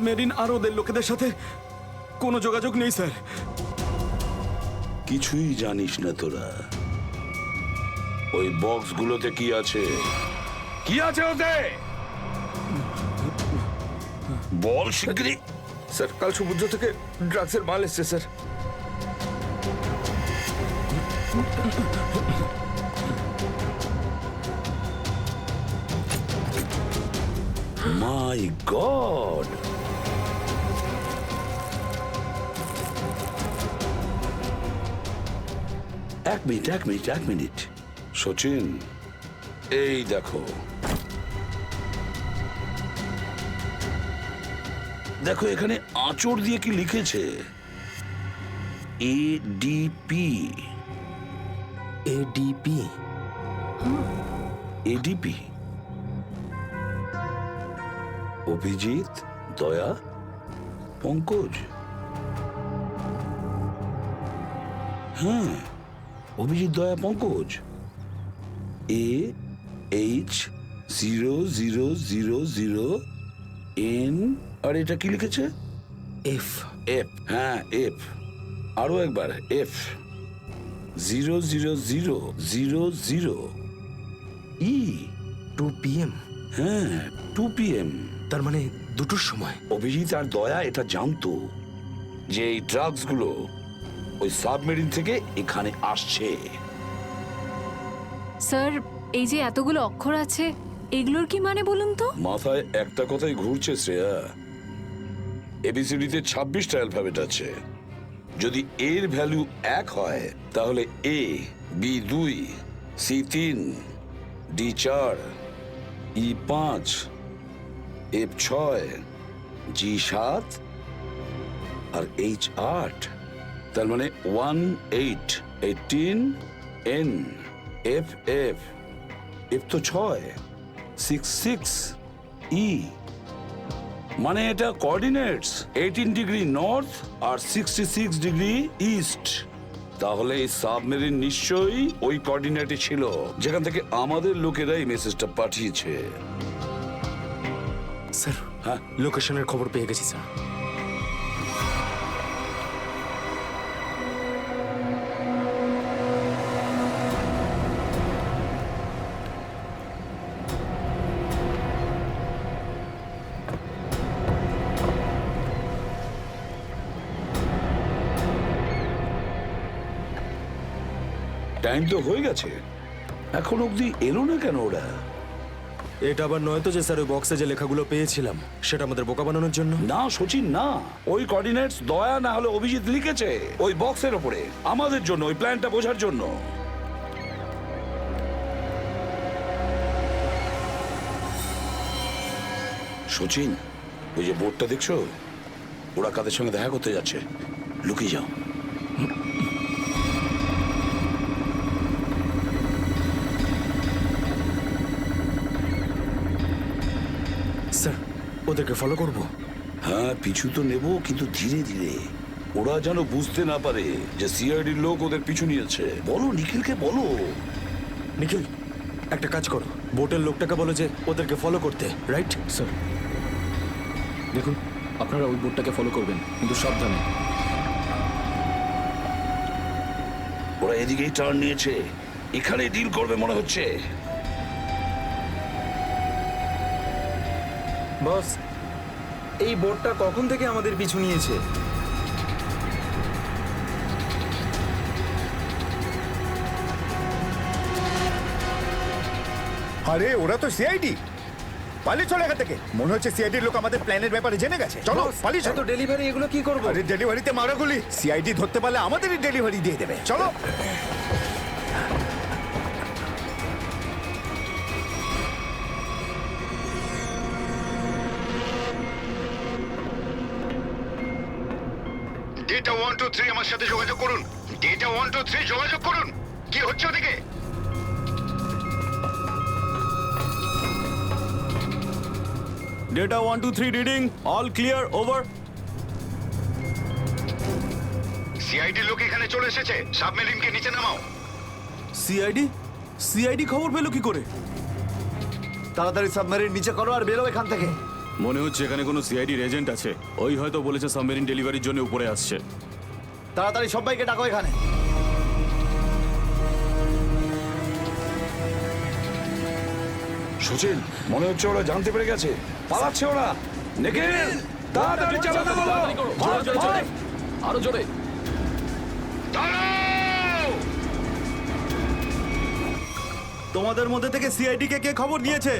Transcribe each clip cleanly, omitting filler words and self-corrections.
Submarine আর ওদের লোকেদের সাথে কোনো যোগাযোগ নেই স্যার। কিছুই জানিস না তোরা। ওই বক্সগুলোতে কি আছে? কি আছে ওতে? বল শিগগিরই। স্যার কাল সমুদ্র থেকে ড্রাগসের মাল এসছে স্যার। মাই গড! এক মিনিট সচিন, এই দেখো দেখো এখানে আঁচড় দিয়ে কি লিখেছে? এডিপি। এডিপি? এডিপি অভিজিৎ, দয়া, পঙ্কজ। হ্যাঁ, অভিজিৎ, দয়া, পঙ্কজ। AH0000N। আর এটা কি লিখেছে? এফ। এফ। হ্যাঁ, এফ। আরো একবার এফ। 00000E। 2 PM? হ্যাঁ, 2 PM। তার মানে দুটোর সময়। অভিজিৎ আর দয়া এটা জানতো যে এই ড্রাগস গুলো ওই সাবমেরিন থেকে এখানে আসছে। স্যার, এই যে এতগুলো অক্ষর আছে, এগুলোর কি মানে বলুন তো? মাথায় একটা কথাই ঘুরছে শ্রেয়া। এবিসিডিতে 26টা অ্যালফাবেট আছে। যদি এর ভ্যালু 1 হয় তাহলে A, B 2, C 3, D 4, E 5, F 6, G 7 R H 8। তার মানে 1 8 18 N F F F তো 6 6 6 E। মানে এটা কোঅর্ডিনেটস 18 ডিগ্রি নর্থ আর 66 ডিগ্রি ইস্ট। তাহলে এই সাবমেরিন নিশ্চয়ই ওই কোঅর্ডিনেটে ছিল যেখান থেকে আমাদের লোকেরা এই মেসেজটা পাঠিয়েছে। স্যার, হ্যাঁ, লোকেশনের খবর পেয়ে গেছি স্যার। টাইম তো হয়ে গেছে, এখন অবধি এলো না কেন ওরা? এটা আবার নয়তো যে স্যার ওই বক্সে যে লেখাগুলো পেয়েছিলাম সেটা আমাদের বোকা বানানোর জন্য? না সচিন, না। ওই কোঅর্ডিনেটস দয়া না হলে অভিজিৎ লিখেছে ওই বক্সের ওপরে আমাদের জন্য, ওই প্ল্যানটা বোঝার জন্য। সচিন, ওই যে বোর্ডটা দেখছো, ওরা কাদের সঙ্গে দেখা করতে যাচ্ছে। লুকিয়ে যাও। স্যার, ওদেরকে ফলো করব? হ্যাঁ, পিছু তো নেব, কিন্তু ধীরে ধীরে। ওরা যেন বুঝতে না পারে যে সিআইডির লোক ওদের পিছু নিয়েছে। বলো নিখিলকে, বলো। নিখিল, একটা কাজ করো, বোটের লোকটাকে বলো যে ওদেরকে ফলো করতে। রাইট স্যার দেখুন, আপনারা ওই বোর্ডটাকে ফলো করবেন, কিন্তু সাবধানে। ওরা এদিকেই টার্ন নিয়েছে, এখানে ডিল করবে মনে হচ্ছে। বস, এই বোটটা কখন থেকে আমাদের পিছু নিয়েছে? আরে ওরা তো সিআইডি। পালিয়ে চলে এখান থেকে। মনে হচ্ছে সিআইডির লোক আমাদের প্ল্যানের ব্যাপারে জেনে গেছে। চলো পালিয়ে চলো। তো ডেলিভারি এগুলো কি করবো? আরে ডেলিভারিতে মারা গুলি, সিআইডি ধরতে পারলে আমাদেরই ডেলিভারি দিয়ে দেবে। চলো। ডেটা 1 2 3 আমার সাথে যোগাযোগ করুন। ডেটা 1 2 3 যোগাযোগ করুন। কি হচ্ছে ওদিকে? Data 1 2 3 reading, all clear, over. CID লোক এখানে চলে এসেছে। সাবমেরিনকে নিচে নামাও। সিআইডি খবর পেলো কি করে? তাড়াতাড়ি সাবমেরিন নিচে করো আর বেরো এখান থেকে। মনে হচ্ছে এখানে কোনো সিআইডির এজেন্ট আছে। ওই হয়তো বলেছে সাবমেরিন ডেলিভারির জন্য উপরে আসছে। তাড়াতাড়ি সবাইকে ডাকো এখানে। সচিন, মনে হচ্ছে ওরা জানতে পেরে গেছে, পালাচ্ছে ওরা। নিখিল, তাড়াতাড়ি চালাতে বলো। জোরে, জোরে, জোরে। আরো জোরে। দাঁড়াও! তোমাদের মধ্যে থেকে সিআইডি কে কে খবর নিয়েছে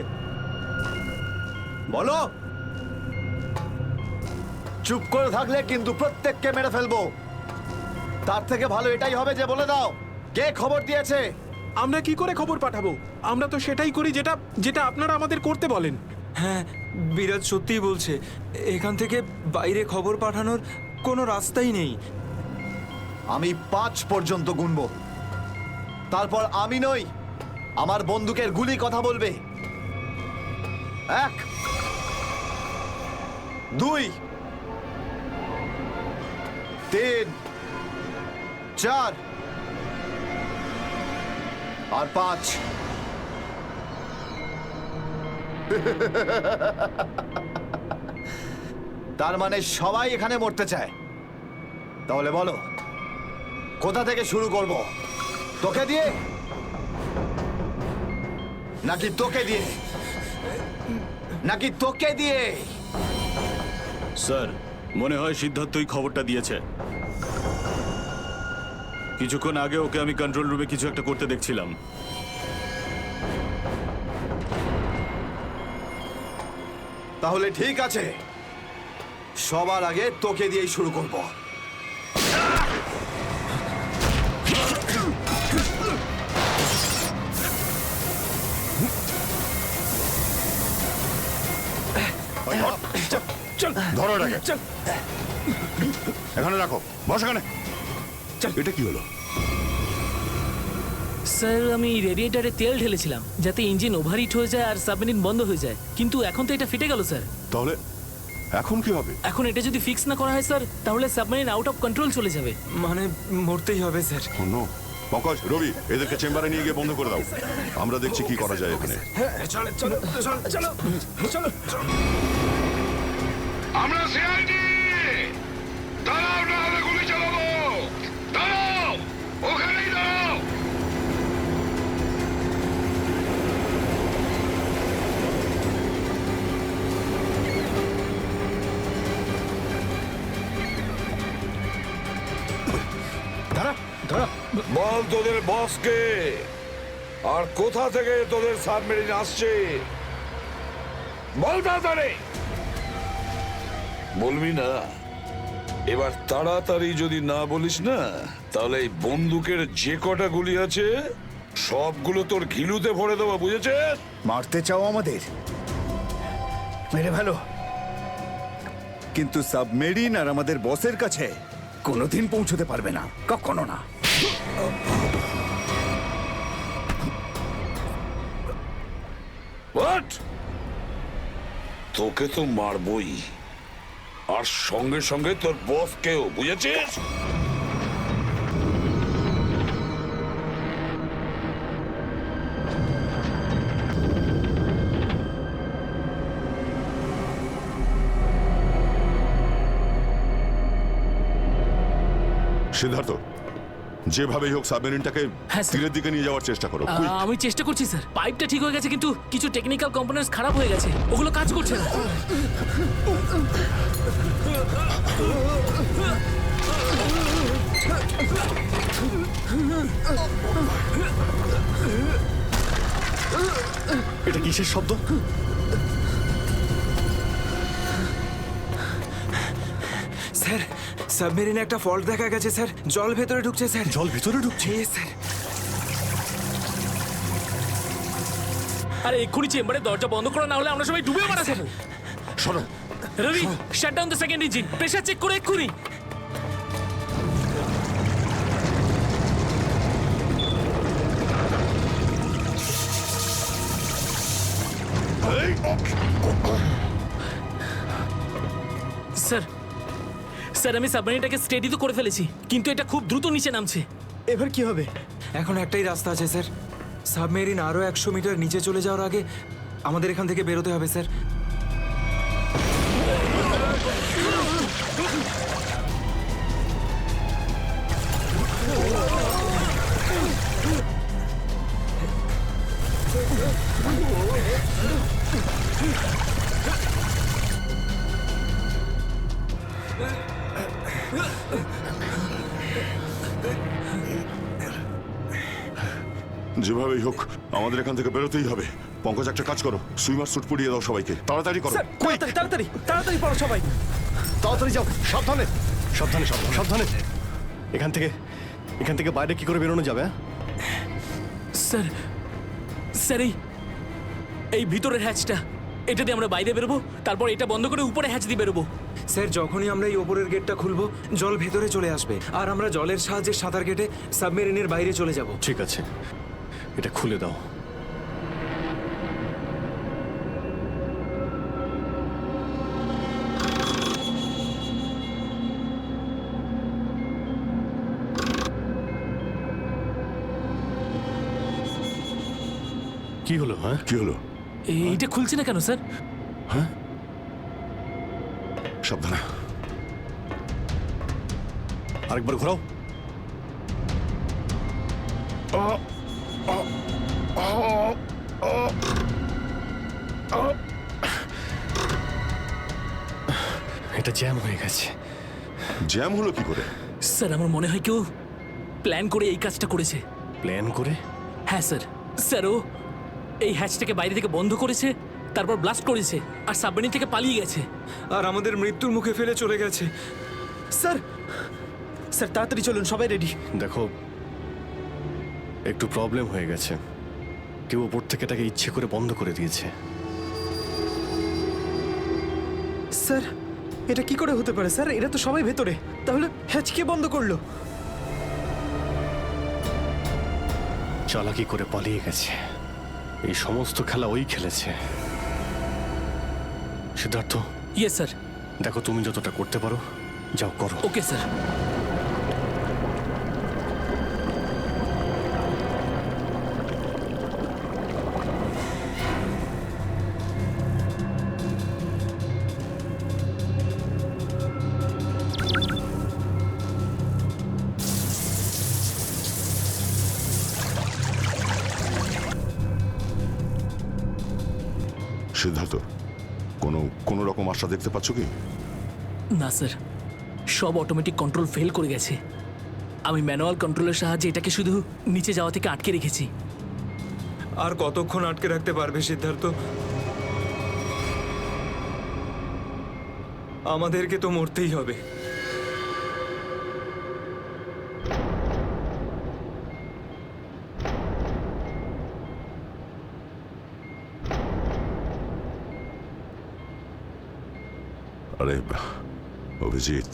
বলো। চুপ করে থাকলে কিন্তু প্রত্যেককে মেরে ফেলবো। তার থেকে ভালো এটাই হবে যে বলে দাও কে খবর দিয়েছে। আমরা কি করে খবর পাঠাবো? আমরা তো সেটাই করি যেটা যেটা আপনারা আমাদের করতে বলেন। হ্যাঁ, বিরাজ সত্যিই বলছে। এখান থেকে বাইরে খবর পাঠানোর কোনো রাস্তাই নেই। আমি 5 পর্যন্ত গুনবো, তারপর আমি নই, আমার বন্দুকের গুলি কথা বলবে। 1 2 3 4 আর 5। তার মানে সবাই এখানে মরতে চায়। তাহলে বলো কোথা থেকে শুরু করব? তোকে দিয়ে নাকি তোকে দিয়ে? নাকি তোকে দিয়ে? স্যার, মনে হয় সিদ্ধার্থই খবরটা দিয়েছে। কিছুক্ষণ আগে ওকে আমি কন্ট্রোল রুমে কিছু একটা করতে দেখছিলাম। তাহলে ঠিক আছে, সবার আগে তোকে দিয়েই শুরু করব। ধরো এটাকে, এখানে রাখো, বস এখানে। এটা কি হলো? স্যার, আমি রেডিয়েটারে তেল ঢেলেছিলাম যাতে ইঞ্জিন ওভারহিট হয়ে যায় আর সাবমেরিন বন্ধ হয়ে যায়, কিন্তু এখন তো এটা ফেটে গেল স্যার। তাহলে এখন কি হবে? এখন এটা যদি ফিক্স না করা হয় স্যার, তাহলে সাবমেরিন আউট অফ কন্ট্রোল চলে যাবে। মানে মরতেই হবে স্যার। নো, পঙ্কজ, রবি, এদেরকে চেম্বারে নিয়ে গিয়ে বন্ধ করে দাও। আমরা দেখছি কি করা যায় এখানে। আমরা সিআইডি! দাঁড়াও, না হলে গুলি চালাবো! দাঁড়াও! ওখানেই দাঁড়াও! বল তোদের বসকে, আর কোথা থেকে তোদের সাবমেরিন আসছে বল তাড়াতাড়ি। বলবি না? এবার তাড়াতাড়ি যদি না বলিস না, তাহলে এই বন্দুকের যে কটা গুলি আছে সবগুলো তোর ঘিলুতে ভরে দেবো, বুঝেছিস? মারতে চাও আমাদের? মেরে ভালো, কিন্তু সাবমেরিন আর আমাদের বসের কাছে কোনোদিন পৌঁছতে পারবে না, কখনো না। হোয়াট? তোকে তো মারবই, আর সঙ্গে সঙ্গে তোর বসকেও, বুঝেছিস? সিদ্ধার্থ, যেভাবেই হোক সাবমেরিনটাকে হ্যাঁ, স্যার। তীরের দিকে নিয়ে যাওয়ার চেষ্টা করো। quick! আমি চেষ্টা করছি স্যার। পাইপটা ঠিক হয়ে গেছে, কিন্তু কিছু টেকনিক্যাল কম্পোনেন্টস খারাপ হয়ে গেছে, ওগুলো কাজ করছে না। এটা কিসের শব্দ? স্যার, সাবমেরিনে একটা ফল্ট দেখা গেছে স্যার। জল ভেতরে ঢুকছে স্যার। জল ভেতরে ঢুকছে স্যার। আরে এক্ষুনি চেম্বারে দরজা বন্ধ করা, না হলে আমরা সবাই ডুবে মারা স্যার। শোনো, Ravi, shut down the second engine, pressure check করে এক্ষুনি। স্যার, স্যার, আমি সাবমেরিনটাকে স্টেডি তো করে ফেলেছি, কিন্তু এটা খুব দ্রুত নিচে নামছে। এবার কি হবে? এখন একটাই রাস্তা আছে স্যার। সাবমেরিন আরো 100 মিটার নিচে চলে যাওয়ার আগে আমাদের এখান থেকে বেরোতে হবে স্যার। যেভাবেই হোক আমাদের এখান থেকে বেরোতেই হবে। পঙ্কজ, একটা কাজ করো, সুইমার স্যুট পরিয়ে দাও সবাইকে, তাড়াতাড়ি করো। তাড়াতাড়ি পড়ো সবাই। তাড়াতাড়ি যাও, সাবধানে সাবধানে সাবধানে সাবধানে। এখান থেকে বাইরে কি করে বেরোনো যাবে? স্যার স্যার এই ভিতরের হ্যাচটা, এটা দিয়ে আমরা বাইরে বেরোবো, তারপর এটা বন্ধ করে উপরে হ্যাচ দিয়ে বেরোবো। স্যার যখনই আমরা এই ওপরের গেটটা খুলবো জল ভেতরে চলে আসবে, আর আমরা জলের সাহায্যে সাঁতার কেটে সাবমেরিনের বাইরে চলে যাব। ঠিক আছে, এটা খুলে দাও। কি হলো? হ্যাঁ, কি হলো? এইটা খুলছে না কেন স্যার? সাবধানে। আরেকবার ঘোরাও। এটা জ্যাম হয়ে গেছে। জ্যাম হলো কি করে? স্যার আমার মনে হয় কেউ প্ল্যান করে এই কাজটা করেছে। প্ল্যান করে? হ্যাঁ স্যার। স্যার ও এই হ্যাচটাকে বাইরে থেকে বন্ধ করেছে, তারপর ব্লাস্ট করেছে, আর সাবমেরিন থেকে পালিয়ে গেছে। আর আমাদের মৃত্যুর মুখে ফেলে চলে গেছে। স্যার স্যার তাড়াতাড়ি চলুন, সবাই রেডি। দেখো, একটু প্রবলেম হয়ে গেছে। কেউ ওপর থেকে এটাকে ইচ্ছে করে বন্ধ করে দিয়েছে। স্যার এটা কি করে হতে পারে স্যার? এরা তো সবাই ভেতরে, তাহলে হ্যাচ কে বন্ধ করলো? চালাকি করে পালিয়ে গেছে। এই সমস্ত খেলা ওই খেলেছে। Siddharth, yes sir. দেখো তুমি যতটা করতে পারো যাও করো। Okay sir. সিদ্ধার্থ, কোনো রকম আশা দেখতে পাচ্ছ কি? না স্যার, সব অটোমেটিক কন্ট্রোল ফেল করে গেছে। আমি ম্যানুয়াল কন্ট্রোলের সাহায্যে এটাকে শুধু নিচে যাওয়া থেকে আটকে রেখেছি। আর কতক্ষণ আটকে রাখতে পারবে সিদ্ধার্থ? আমাদেরকে তো মরতেই হবে। আরে অভিজিৎ,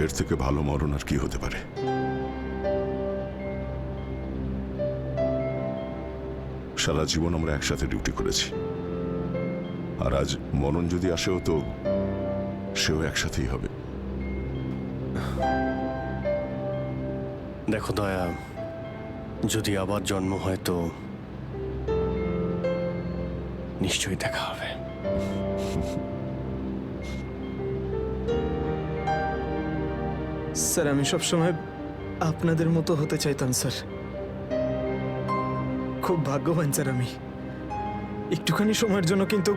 এর থেকে ভালো মরণ আর কি হতে পারে? সারা জীবন আমরা একসাথে ডিউটি করেছি, আর আজ মরণ যদি আসেও তো সেও একসাথেই হবে। দেখো দয়া, যদি আবার জন্ম হয় তো নিশ্চয়ই দেখা হবে। স্যার আমি সবসময় আপনাদের মতো হতে চাইতাম স্যার। খুব ভাগ্যবান স্যার আমি। একটুখানি সময়ের জন্য কিন্তু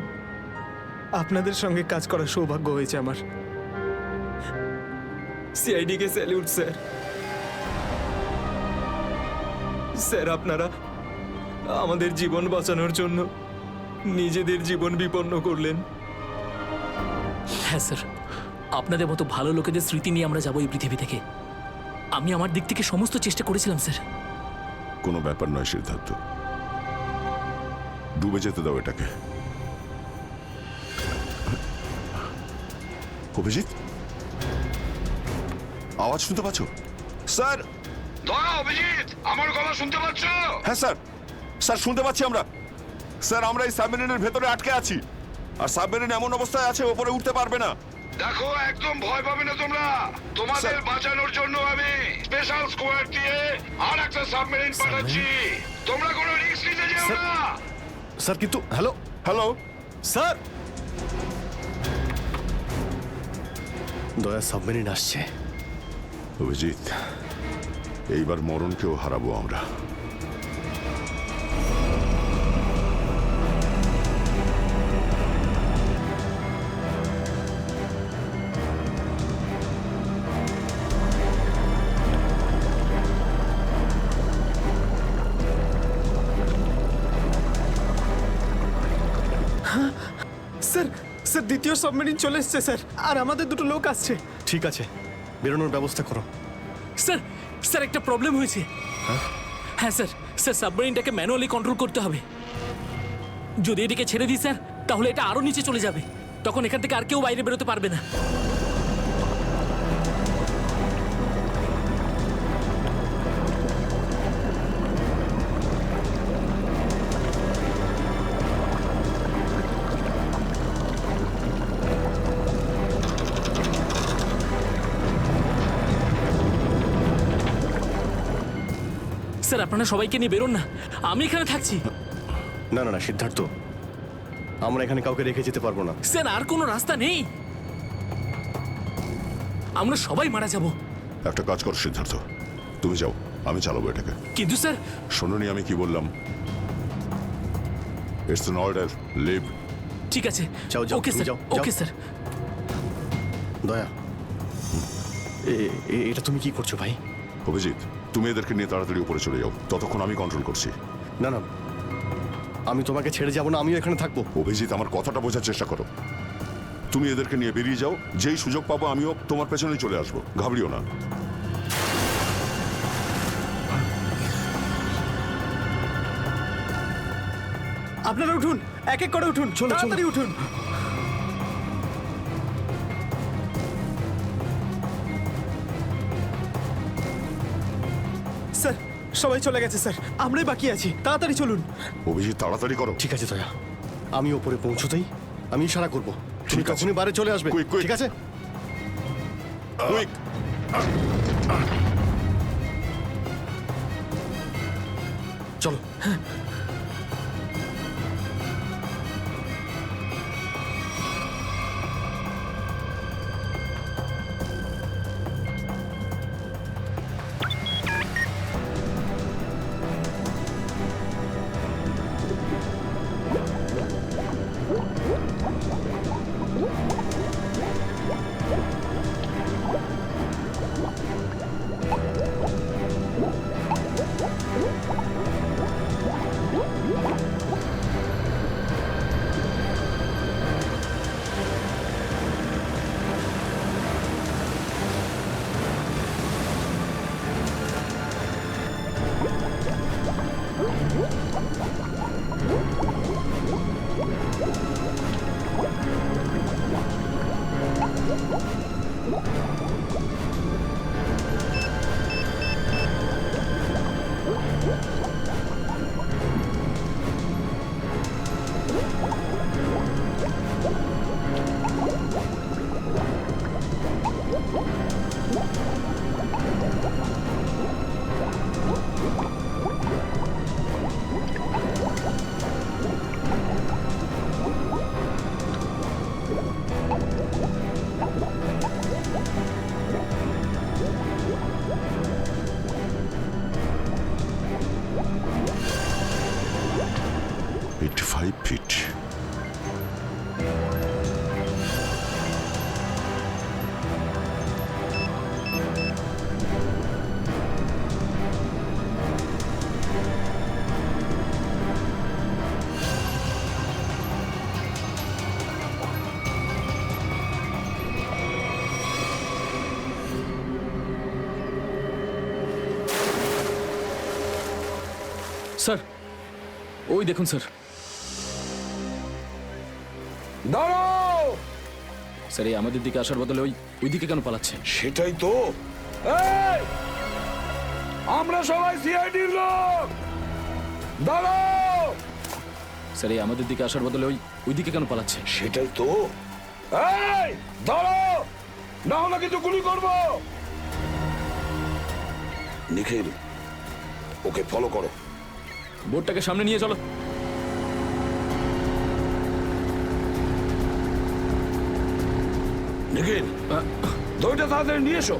আপনাদের সঙ্গে কাজ করার সৌভাগ্য হয়েছে আমার। সিআইডি কে স্যালিউট স্যার। স্যার আপনারা আমাদের জীবন বাঁচানোর জন্য নিজেদের জীবন বিপন্ন করলেন। হ্যাঁ স্যার, আপনাদের মতো ভালো লোকেদের স্মৃতি নিয়ে আমরা যাবো এই পৃথিবী থেকে। আমি আমার দিক থেকে সমস্ত চেষ্টা করেছিলাম স্যার। কোনো ব্যাপার নয় সিদ্ধার্থ, ডুবে যেতে দাও এটাকে। অভিজিৎ, আওয়াজ শুনতে পাচ্ছ? স্যার! দয়া, অভিজিৎ, আমার গলা শুনতে পাচ্ছ? হ্যাঁ স্যার, স্যার শুনতে পাচ্ছি আমরা। স্যার আমরা এই সাবমেরিনের ভেতরে আটকে আছি, আর সাবমেরিন এমন অবস্থায় আছে ওপরে উঠতে পারবে না। দেখো, একদম ভয় পাবে না তোমরা। তোমাদের বাঁচানোর জন্য আমি স্পেশাল স্কোয়াড দিয়ে আর একটা সাবমেরিন পাঠাচ্ছি। তোমরা কোনো রিস্ক নিতে যেও না। স্যার কিন্তু হ্যালো হ্যালো স্যার, দয়া সাবমেরিন আসছে। অভিজিৎ, এইবার মরণকেও হারাবো আমরা। স্যার দ্বিতীয় সাবমেরিন চলে এসছে স্যার, আর আমাদের দুটো লোক আসছে। ঠিক আছে, বেরোনোর ব্যবস্থা করো। স্যার স্যার একটা প্রবলেম হয়েছে। হ্যাঁ স্যার, স্যার সাবমেরিনটাকে ম্যানুয়ালি কন্ট্রোল করতে হবে। যদি এটাকে ছেড়ে দিই স্যার, তাহলে এটা আরো নিচে চলে যাবে। তখন এখান থেকে আর কেউ বাইরে বেরোতে পারবে না। স্যার আপনারা সবাইকে নিয়ে বেরোন না, আমি এখানে থাকছি। না না না সিদ্ধার্থ, আমরা এখানে কাউকে রেখে যেতে পারবো না। স্যার আর কোনো রাস্তা নেই, আমরা সবাই মারা যাব। একটা কাজ করো সিদ্ধার্থ, তুমি যাও, আমি চালাবো এটাকে। কিন্তু স্যার, শোনোনি আমি কি বললাম? It's an order, leave. ঠিক আছে, যাও, যাও, ওকে তুমি স্যার, যাও, ওকে যাও। স্যার। দয়া, এটা তুমি কি করছো ভাই? অভিজিৎ, তুমি এদেরকে নিয়ে তাড়াতাড়ি উপরে চলে যাও, ততক্ষণ আমি কন্ট্রোল করছি। না না, আমি তোমাকে ছেড়ে যাবো না, আমিও এখানে থাকবো। অভিজিৎ, আমার কথাটা বোঝার চেষ্টা করো। তুমি এদেরকে নিয়ে বেরিয়ে যাও, যেই সুযোগ পাবো আমিও তোমার পেছনেই চলে আসবো, ঘাবড়িও না। আপনারা উঠুন, এক এক করে উঠুন, তাড়াতাড়ি উঠুন। স্যার সবাই চলে গেছে স্যার, আমরাই বাকি আছি, তাড়াতাড়ি চলুন। অভিজিৎ, তাড়াতাড়ি করো। ঠিক আছে দয়া, আমি ওপরে পৌঁছতেই আমি ইশারা করবো, তুমি ঠিক আছে। তখনই বাইরে চলে আসবে। Quick, quick. ঠিক আছে? কুইক! চলো। ফিট। স্যার ওই দেখুন স্যার। দাঁড়াও! স্যার এই আমাদের দিকে আসার বদলে ওই দিকে কেন পালাচ্ছে? সেটাই তো। এই! আমরা সবাই সিআইডির লোক, দাঁড়াও! স্যার এই আমাদের দিকে আসার বদলে ওই দিকে কেন পালাচ্ছে? সেটাই তো। এই! দাঁড়াও, না হলে কিন্তু গুলি করবো। নিখিল, ওকে ফলো করো। বোটটাকে সামনে নিয়ে চলো। নিখিল, দইটা তাড়াতাড়ি নিয়ে এসো।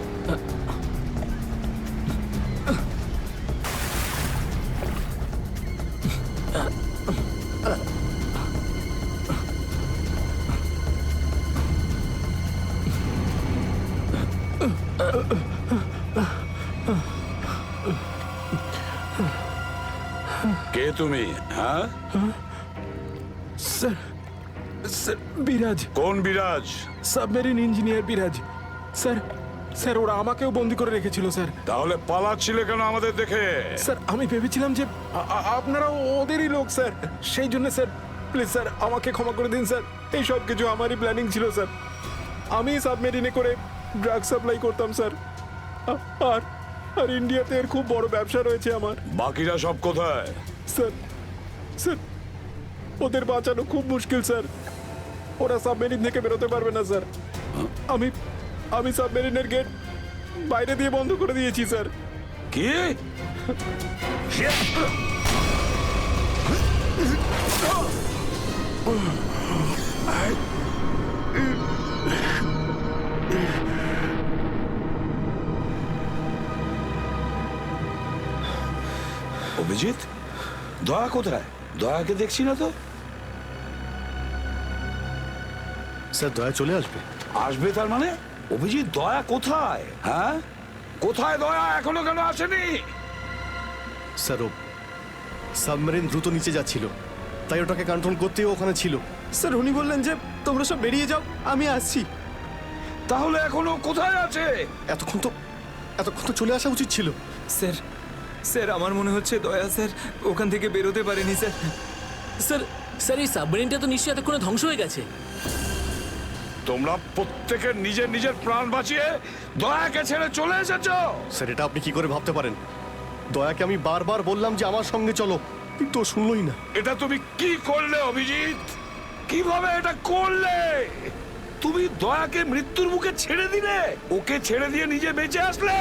কে তুমি? হ্যাঁ স্যার স্যার বিরাজ, কোন বিরাজ? সাবমেরিন ইঞ্জিনিয়ার বিরাজ। স্যার স্যার ওরা আমাকেও বন্দি করে রেখেছিল স্যার। তাহলে পালাচ্ছিলে কেন আমাদের দেখে? স্যার আমি ভেবেছিলাম যে আপনারা ওদেরই লোক স্যার, সেই জন্য স্যার প্লিজ স্যার আমাকে ক্ষমা করে দিন স্যার। এই সব কিছু আমারই প্ল্যানিং ছিল স্যার। আমি সাবমেরিনে করে ড্রাগ সাপ্লাই করতাম স্যার। আর আর ইন্ডিয়াতে এর খুব বড় ব্যবসা রয়েছে আমার। বাকিরা সব কোথায়? স্যার স্যার ওদের বাঁচানো খুব মুশকিল স্যার। ওরা সাবমেরিন থেকে বেরোতে পারবে না স্যার। আমি আমি সাবমেরিনের গেট বাইরে দিয়ে বন্ধ করে দিয়েছি স্যার। কি? অভিজিৎ, দয়া কোথায়? দয়াকে দেখছি না তো। স্যার দয়া চলে আসবে। আসবে তার মানে? অভিজিৎ, দয়া কোথায়? হ্যাঁ, কোথায় দয়া? এখনো কেন আসেনি? স্যার ও সাবমেরিন দ্রুত নিচে যাচ্ছিল, তাই ওটাকে কন্ট্রোল করতেও ওখানে ছিল। স্যার উনি বললেন যে তোমরা সব বেরিয়ে যাও, আমি আসছি। তাহলে এখনো কোথায় আছে? এতক্ষণ তো চলে আসা উচিত ছিল। স্যার স্যার আমার মনে হচ্ছে দয়া স্যার ওখান থেকে বেরোতে পারেনি স্যার। স্যার স্যার এই সাবমেরিনটা তো নিশ্চয়ই এতক্ষণে ধ্বংস হয়ে গেছে। তোমরা প্রত্যেকে নিজের নিজের প্রাণ বাঁচিয়ে দয়াকে ছেড়ে চলে এসেছো। স্যার এটা আপনি কি করে ভাবতে পারেন? দয়াকে আমি বারবার বললাম যে আমার সঙ্গে চলো, কিন্তু ও শুনলই না। এটা তুমি কি করলে অভিজিৎ? কিভাবে এটা করলে? তুমি দয়াকে মৃত্যুর মুখে ছেড়ে দিলে, ওকে ছেড়ে দিয়ে নিজে বেঁচে আসলে।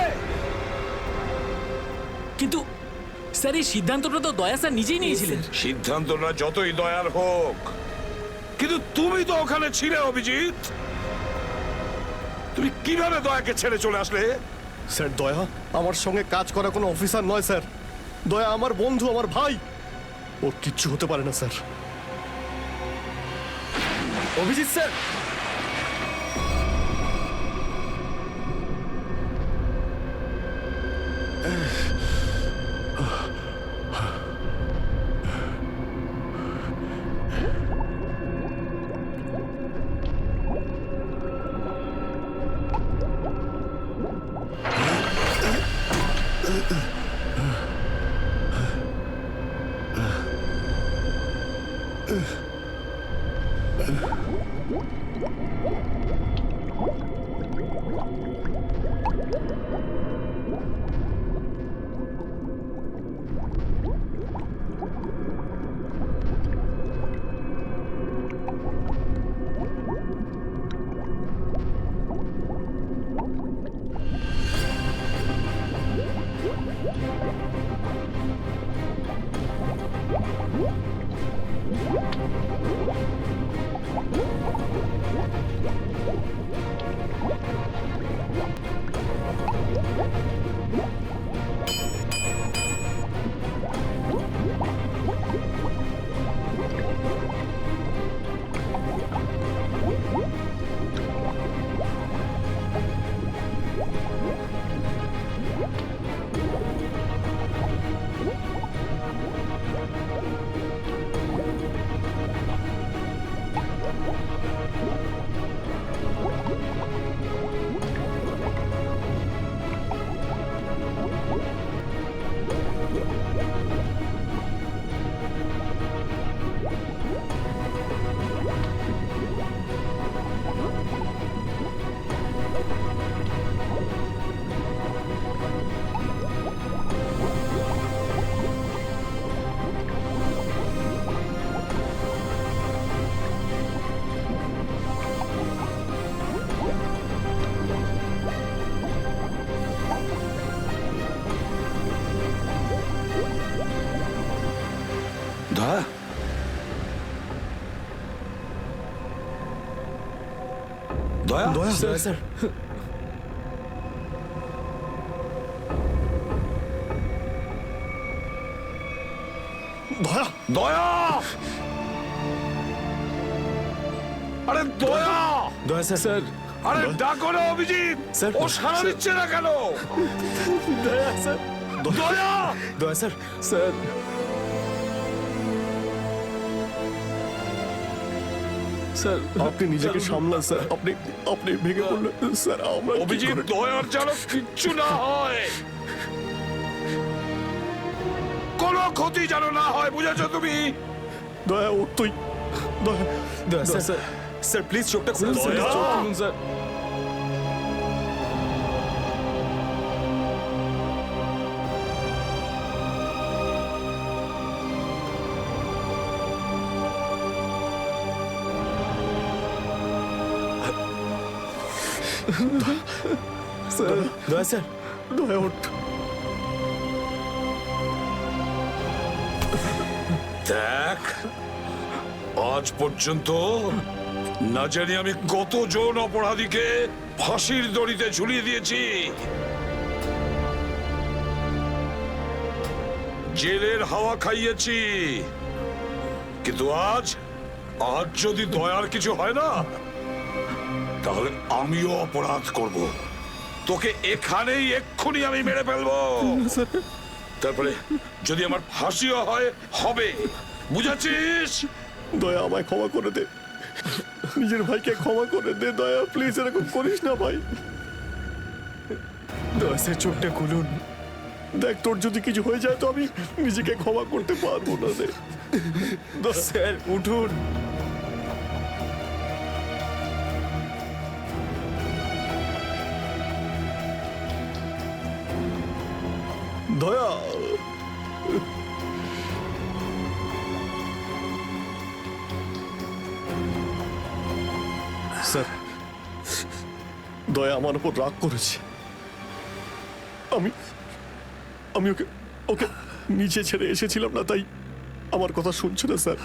কিন্তু স্যার এই সিদ্ধান্তটা তো দয়া স্যার নিজেই নিয়েছিলেন। সিদ্ধান্তটা যতই দয়ার হোক, কিন্তু তুমি তো ওখানে ছিলে অভিজিৎ। তুমি কিভাবে দয়াকে ছেড়ে চলে আসলে? স্যার দয়া আমার সঙ্গে কাজ করা কোনো অফিসার নয় স্যার। দয়া আমার বন্ধু, আমার ভাই। ওর কিচ্ছু হতে পারে না স্যার। অভিজিৎ স্যার, দয়া, দয়া, দয়া স্যার স্যার দয়া দয়া, আরে দয়া, দয়া স্যার স্যার আরে ডাকো না অভিজিৎ। স্যার, ও সাড়া দিচ্ছে না কেন? দয়া স্যার দয়া, দয়া স্যার স্যার স্যার আপনি নিজেকে সামলান স্যার, আপনি আপনি ভেঙে পড়লেন স্যার, আমরা কি অভিজিৎ, করে- দয়ার যেন কিচ্ছু না হয়, কোনো ক্ষতি যেন না হয়, বুঝেছো তুমি? দয়া ওর তুই দয়া দয়া স্যার স্যার প্লিজ চোখটা খুলুন স্যার, দয়া! চোখ খুলুন স্যার। স্যার দয়া স্যার, দয়া ওঠ। দেখ, আজ পর্যন্ত না জানি আমি কতজন অপরাধীকে ফাঁসির দড়িতে ঝুলিয়ে দিয়েছি, জেলের হাওয়া খাইয়েছি, কিন্তু আজ আজ যদি দয়ার কিছু হয় না, তাহলে আমিও অপরাধ করব, তোকে এখানেই এক্ষুনি আমি মেরে ফেলবো। তারপরে যদি আমার ফাঁসিও হয়, হবে, বুঝেছিস? দয়া আমায় ক্ষমা করে দে, নিজের ভাইকে ক্ষমা করে দে দয়া, প্লিজ এরকম করিস না ভাই। দয়া স্যার চোখটা খুলুন, দেখ তোর যদি কিছু হয়ে যায় তো আমি নিজেকে ক্ষমা করতে পারবো না রে। দয়া স্যার উঠুন। দয়া স্যার, দয়া আমার উপর রাগ করেছে, আমি আমি ওকে ওকে নিচে ছেড়ে এসেছিলাম না, তাই আমার কথা শুনছে না স্যার।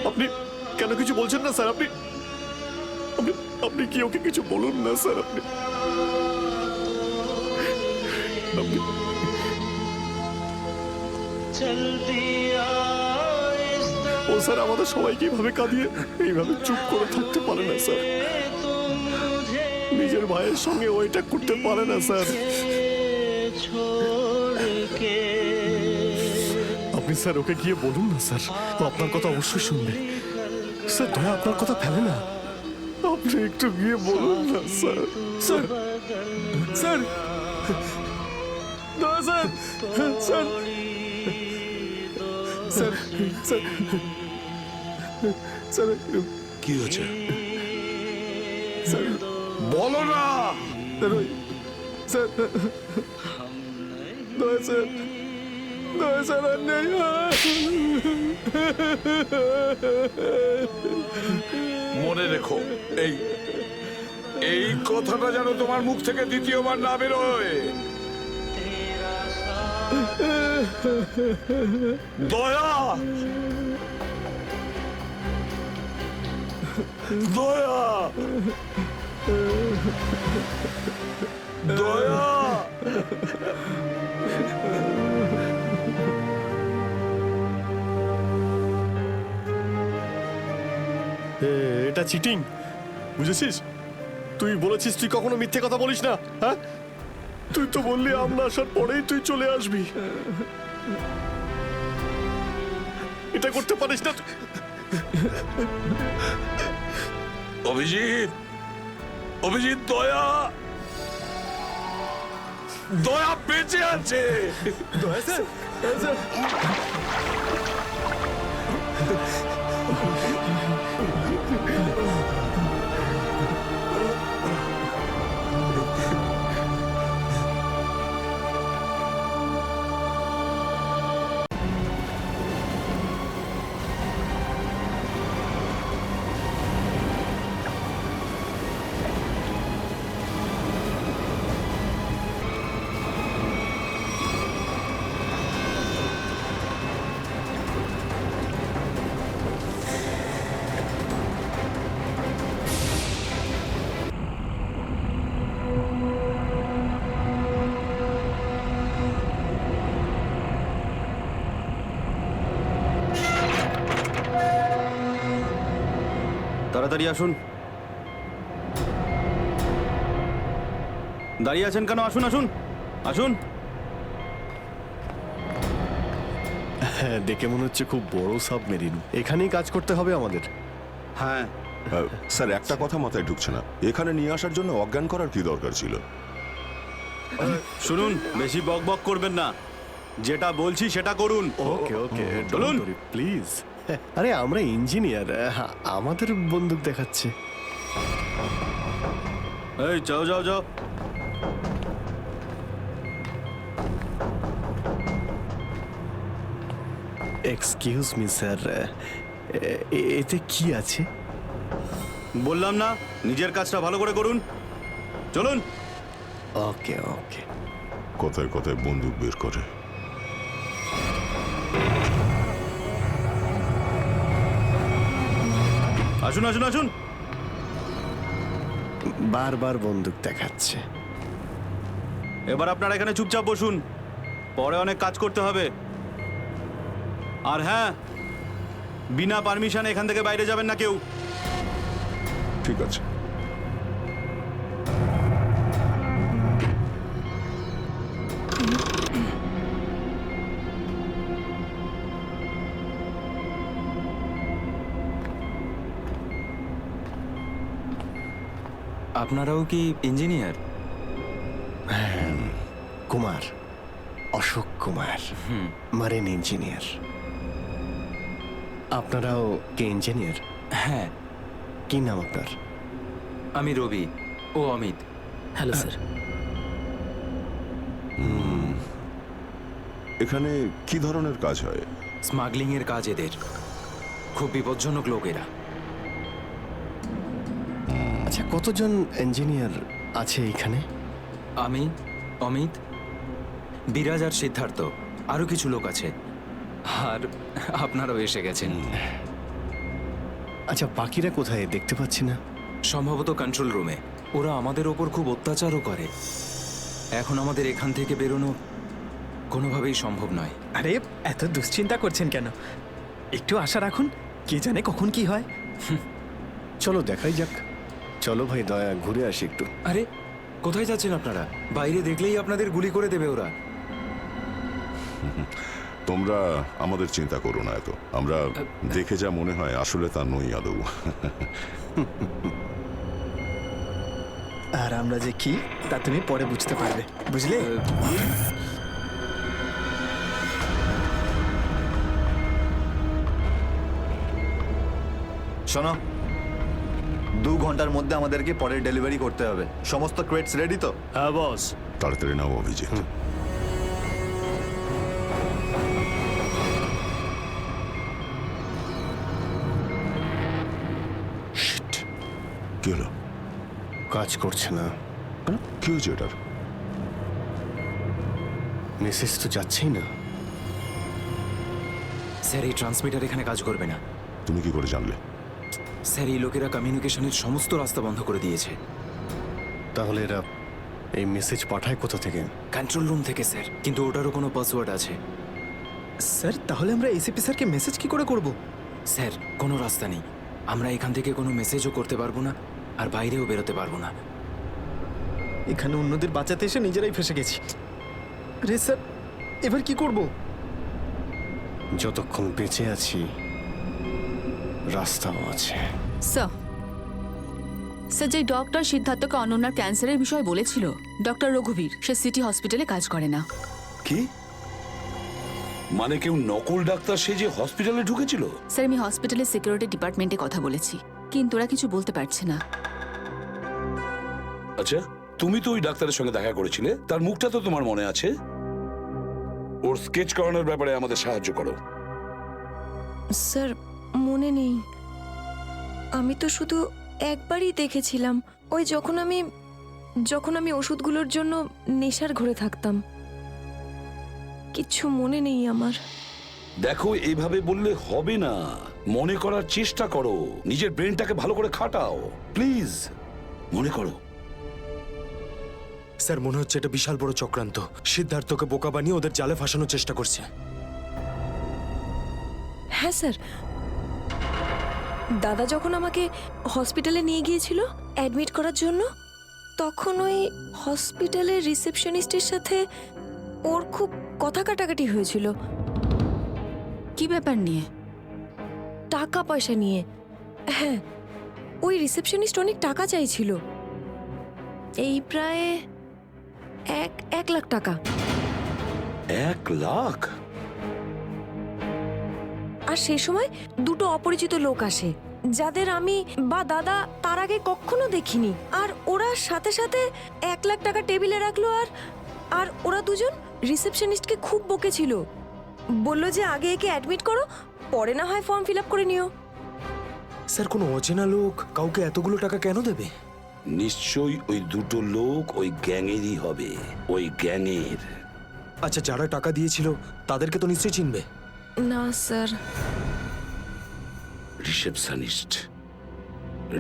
আপনি কেন কিছু বলছেন না স্যার? আপনি আপনি আপনি কি ওকে কিছু বলুন না স্যার, আপনি আপনি ও স্যার আমাদের সবাইকে এইভাবে কাঁদিয়ে এইভাবে চুপ করে থাকতে পারে না স্যার, নিজের ভাইয়ের সঙ্গে ও এটা করতে পারে না স্যার। আপনি স্যার ওকে গিয়ে বলুন না স্যার, ও আপনার কথা অবশ্যই শুনবে স্যার, দয়া আপনার কথা ফেলে না, আপনি একটু গিয়ে বলুন না স্যার। স্যার স্যার দয়া sir, sir sir sir sir কি হয়েছে স্যার বলো না। স্যার ওই স্যার দয়া স্যার, দয়া স্যার আর নেই। মনে রেখো, এই এই কথাটা যেন তোমার মুখ থেকে দ্বিতীয়বার না বেরোয়। দয়া, দয়া, দয়া। এটা চিটিং, বুঝেছিস? তুই বলেছিস তুই কখনো মিথ্যে কথা বলিস না, হ্যাঁ? তুই তো বললি আমরা আসার পরেই তুই চলে আসবি, এটা করতে পারিস না। অভিজিৎ, অভিজিৎ, দয়া, দয়া বেঁচে আছে। দয়া স্যার, দয়া স্যার। তাড়াতাড়ি আসুন। দাঁড়িয়ে আছেন কেন? আসুন আসুন আসুন। হ্যাঁ, দেখে মনে হচ্ছে খুব বড় সাবমেরিন। এখানেই কাজ করতে হবে আমাদের। হ্যাঁ, স্যার একটা কথা মাথায় ঢুকছে না, এখানে নিয়ে আসার জন্য অজ্ঞান করার কি দরকার ছিল? শুনুন, বেশি বক বক করবেন না, যেটা বলছি সেটা করুন। ওকে ওকে, চলুন। প্লিজ। আরে আমরা ইঞ্জিনিয়ার, আমাদের বন্দুক দেখাচ্ছে। এই যাও যাও যাও। এক্সকিউজ মি স্যার, এতে কি আছে? বললাম না, নিজের কাজটা ভালো করে করুন। চলুন। ওকে ওকে। কথায় কথায় বন্দুক বের করে। আসুন আসুন আসুন। বারবার বন্দুক দেখাচ্ছে। এবার আপনারা এখানে চুপচাপ বসুন, পরে অনেক কাজ করতে হবে। আর হ্যাঁ, বিনা পারমিশনে এখান থেকে বাইরে যাবেন না কেউ। ঠিক আছে। আপনারাও কি engineer? Kumar, Ashok Kumar, marine engineer. আপনারাও কি ইঞ্জিনিয়ার? হ্যাঁ। কি নাম আপনার? আমি রবি, ও অমিত। Hello sir. এখানে কি ধরনের কাজ হয়? স্মাগলিং এর কাজ এদের। খুব বিপজ্জনক লোক এরা। আচ্ছা, কতজন ইঞ্জিনিয়ার আছে এখানে? আমি, অমিত, বিরাজ আর সিদ্ধার্থ, আরো কিছু লোক আছে। আর আপনারাও এসে গেছেন। আচ্ছা, বাকিরা কোথায় দেখতে পাচ্ছি না? সম্ভবত কন্ট্রোল রুমে। ওরা আমাদের ওপর খুব অত্যাচারও করে। এখন আমাদের এখান থেকে বেরোনো কোনোভাবেই সম্ভব নয়। আরে এত দুশ্চিন্তা করছেন কেন? একটু আশা রাখুন, কে জানে কখন কি হয়। চলো দেখাই যাক। চলো ভাই, দয়া ঘুরে আসি একটু। আরে কোথায় যাচ্ছেন আপনারা? বাইরে দেখলেই আপনাদের গুলি করে দেবে ওরা। তোমরা আমাদের চিন্তা করো না এত, আমরা দেখে যা মনে হয় আসলে তা নই আদৌ। আর আমরা যে কি তা তুমি পরে বুঝতে পারবে, বুঝলে? শোনো, 2 ঘন্টার মধ্যে আমাদেরকে পরের ডেলিভারি করতে হবে। সমস্ত ক্রেটস রেডি তো? হ্যাঁ বস। তাড়াতাড়ি নাও অভিজিৎ। কি হলো? কাজ করছে না। কি হয়েছে এটার? মেসেজ তো যাচ্ছেই না। স্যার, এই ট্রান্সমিটার এখানে কাজ করবে না। তুমি কি করে জানলে? স্যার, এই লোকেরা কমিউনিকেশনের সমস্ত রাস্তা বন্ধ করে দিয়েছে। তাহলে এরা এই মেসেজ পাঠায় কোথা থেকে? কন্ট্রোল রুম থেকে স্যার, কিন্তু ওটারও কোনো পাসওয়ার্ড আছে। স্যার, তাহলে আমরা এসিপি স্যারকে মেসেজ কি করে করব? স্যার, কোনো রাস্তা নেই। আমরা এখান থেকে কোনো মেসেজও করতে পারবো না, আর বাইরেও বেরোতে পারবো না। এখানে অন্যদের বাঁচাতে এসে নিজেরাই ফেসে গেছি। আরে স্যার, এবার কি করব? যতক্ষণ বেঁচে আছি রাস্তাও আছে। স্যার, স্যার, যে ডক্টর সিদ্ধার্থকে অনন্যার ক্যান্সারের বিষয়ে বলেছিল, ডক্টর রঘুবীর, সে সিটি হসপিটালে কাজ করে না। কি মানে? কেউ নকল ডাক্তার সেজে হসপিটালে ঢুকেছিল? স্যার, আমি হসপিটালের সিকিউরিটি ডিপার্টমেন্টে কথা বলেছি, কিন্তু ওরা কিছু বলতে পারছে না। আচ্ছা, তুমি তো ওই ডাক্তারের সঙ্গে দেখা করেছিলে, তার মুখটা তো তোমার মনে আছে। ওর স্কেচ করানোর ব্যাপারে আমাদের সাহায্য করো। স্যার, মনে নেই। আমি তো শুধু একবারই দেখেছিলাম, ওই যখন আমি ওষুধগুলোর জন্য নেশার ঘরে থাকতাম। কিচ্ছু মনে নেই আমার। দেখো, এইভাবে বললে হবে না। মনে করার চেষ্টা করো, নিজের ব্রেনটাকে ভালো করে খাটাও প্লিজ। মনে করো। স্যার, মনে হচ্ছে এটা বিশাল বড় চক্রান্ত। সিদ্ধার্থকে বোকা বানিয়ে ওদের জালে ফাঁসানোর চেষ্টা করছে। হ্যাঁ স্যার, দাদা যখন আমাকে হসপিটালে নিয়ে গিয়েছিল অ্যাডমিট করার জন্য, তখন ওই হসপিটালের রিসেপশনিস্টের সাথে ওর খুব কথা কাটাকাটি হয়েছিল। কি ব্যাপার নিয়ে? টাকা পয়সা নিয়ে। হ্যাঁ, ওই রিসেপশনিস্ট অনেক টাকা চাইছিল, এই প্রায় 1 লাখ টাকা। 1 লাখ? আর সেই সময় দুটো অপরিচিত লোক আসে, যাদের আমি বা দাদা তার আগে কখনো দেখিনি। আর ওরা সাথে সাথে 1 লাখ টাকা টেবিলে রাখলো। আর ওরা দুজন রিসেপশনিস্টকে খুব বকেছিল, বললো যে আগে একে অ্যাডমিট করো, পরে না হয় ফর্ম ফিল আপ করে নিও। স্যার, কোনো অচেনা লোক কাউকে এতগুলো টাকা কেন দেবে? নিশ্চয়ই ওই দুটো লোক ওই গ্যাংয়েরই হবে, ওই গ্যাংয়ের। আচ্ছা, যারা টাকা দিয়েছিল তাদেরকে তো নিশ্চয়ই চিনবে। না স্যার।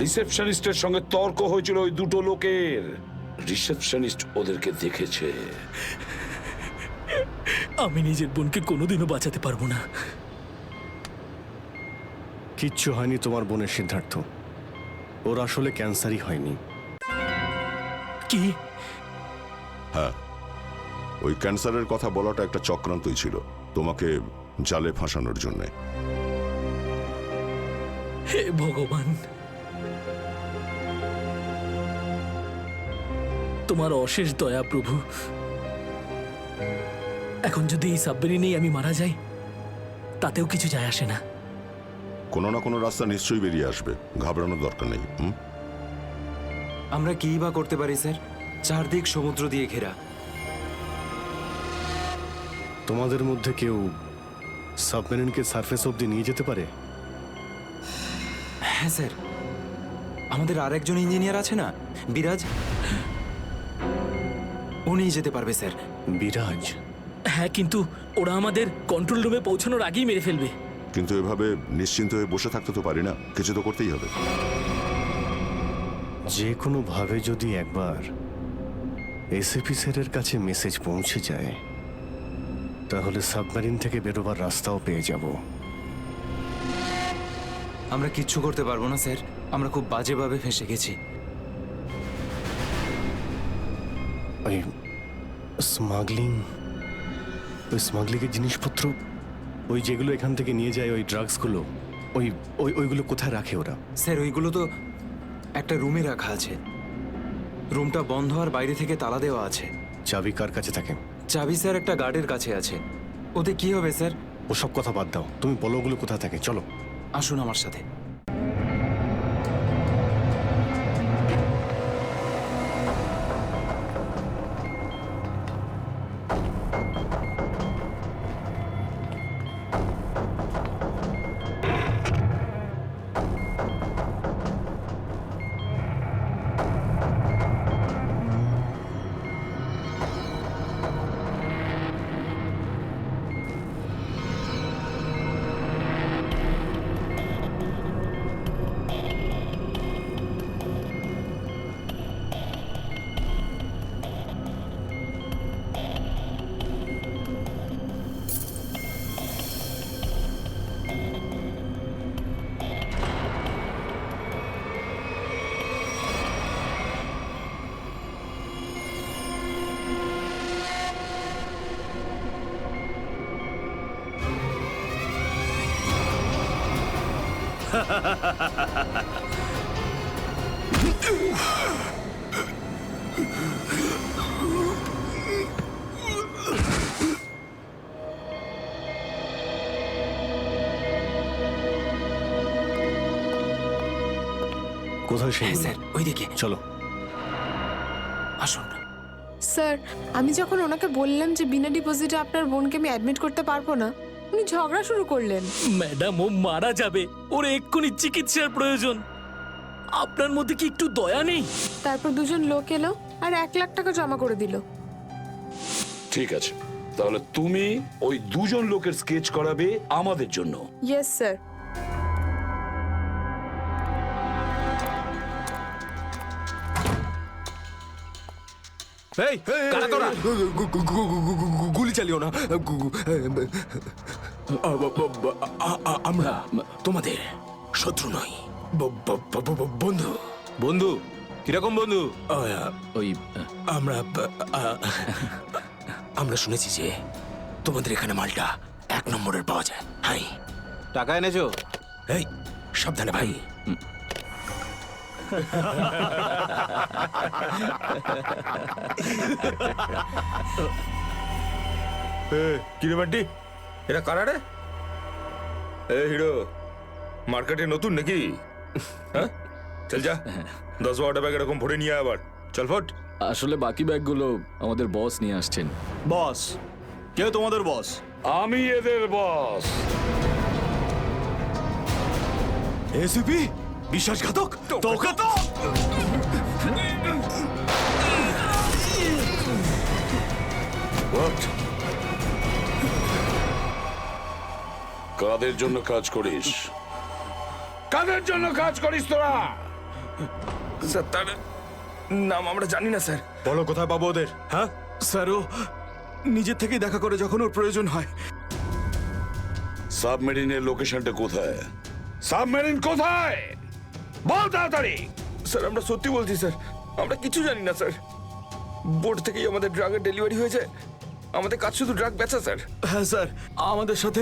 রিসেপশনিস্টের সঙ্গে তর্ক হয়েছিল ওই দুটো লোকের। রিসেপশনিস্ট ওদেরকে দেখেছে। আমি নিজের বোনকে কোনোদিনও বাঁচাতে পারবো না। কিচ্ছু হয়নি তোমার বোনের সিদ্ধার্থ, ওর আসলে ক্যান্সারই হয়নি। কি? হ্যাঁ, ওই ক্যান্সারের কথা বলাটা একটা চক্রান্তই ছিল, তোমাকে জালে ফাঁসানোর জন্যে। হে ভগবান, তোমার অশেষ দয়া প্রভু। এখন যদি এই সাবমেরিনেই আমি মারা যাই, তাতেও কিছু যায় আসে না। কোনো না কোনো রাস্তা নিশ্চয়ই বেরিয়ে আসবে, ঘাবড়ানোর দরকার নেই। আমরা কি বা করতে পারি স্যার? চারদিক সমুদ্র দিয়ে ঘেরা। তোমাদের মধ্যে কেউ সাবমেরিনকে সারফেস অবধি নিয়ে যেতে পারে? হ্যাঁ স্যার, আমাদের আরেকজন ইঞ্জিনিয়ার আছে না, বিরাজ, উনিই যেতে পারবে স্যার। বিরাজ? হ্যাঁ, কিন্তু ওরা আমাদের কন্ট্রোল রুমে পৌঁছানোর আগেই মেরে ফেলবে। কিন্তু এভাবে নিশ্চিন্ত হয়ে বসে থাকতে তো পারি না, কিছু তো করতেই হবে। যে কোনো ভাবে যদি একবার এসএপি স্যারের কাছে মেসেজ পৌঁছে যায়, তাহলে সাবমেরিন থেকে বেরোবার রাস্তাও পেয়ে যাব। আমরা কিচ্ছু করতে পারবো না স্যার, আমরা খুব বাজেভাবে ফেঁসে গেছি। ওই স্মাগলিংয়ের জিনিসপত্র, ওই যেগুলো এখান থেকে নিয়ে যায়, ওই ড্রাগসগুলো, ওইগুলো কোথায় রাখে ওরা? স্যার, ওইগুলো তো একটা রুমে রাখা আছে। রুমটা বন্ধ আর বাইরে থেকে তালা দেওয়া আছে। চাবি কার কাছে থাকে? চাবি স্যার একটা গার্ডের কাছে আছে। ওতে কি হবে স্যার? ওসব কথা বাদ দাও, তুমি বলো ওগুলো কোথায় থাকে। চলো, আসুন আমার সাথে। কোথায় সেই? স্যার, ওইদিকে চলো, আসুন। স্যার, আমি যখন ওনাকে বললাম যে বিনা ডিপোজিটে আপনার বোনকে আমি অ্যাডমিট করতে পারবো না, উনি ঝগড়া শুরু করলেন। ম্যাডাম, ও মারা যাবে, ওর এক্ষুনি চিকিৎসার প্রয়োজন। আপনার মধ্যে কি একটু দয়া নেই? তারপর দুজন লোক এলো আর 1 লাখ টাকা জমা করে দিল। ঠিক আছে, তাহলে তুমি ওই দুজন লোকের স্কেচ করাবে আমাদের জন্য। Yes sir. এই, কারা তোরা? গুলি চালিও না। আমরা তোমাদের শত্রু নই, বন্ধু। বন্ধু? কিরকম বন্ধু? ওই আমরা শুনেছি যে তোমাদের এখানে মালটা নম্বরের পাওয়া যায়। হাই, টাকা এনেছো? এই সাবধানে ভাই। কিরে বান্টি, এরা কারা রে? এ হিরো, মার্কেটে নতুন নাকি? হ্যাঁ, চল যা, 10-12টা ব্যাগ এরকম ভরে নিয়ে আয় আবার। চল ফট। আসলে বাকি ব্যাগগুলো আমাদের বস নিয়ে আসছেন। বস? কে তোমাদের বস? আমি এদের বস। এসিপি বিশ্বাসঘাতক, তোকে তো What? কাদের জন্য কাজ করিস? কাদের জন্য কাজ করিস তোরা? স্যার তার নাম আমরা জানি না স্যার। বলো কোথায় পাবো ওদের? হ্যাঁ স্যার ও নিজের থেকেই দেখা করে যখন ওর প্রয়োজন হয়। সাবমেরিনের লোকেশনটা কোথায়? সাবমেরিন কোথায়? বল তাড়াতাড়ি। স্যার আমরা সত্যি বলছি স্যার, আমরা কিছু জানি না স্যার। বোর্ড থেকেই আমাদের ড্রাগের ডেলিভারি হয়েছে, আমাদের কাজ শুধু ড্রাগ বেচা স্যার। হ্যাঁ স্যার, আমাদের সাথে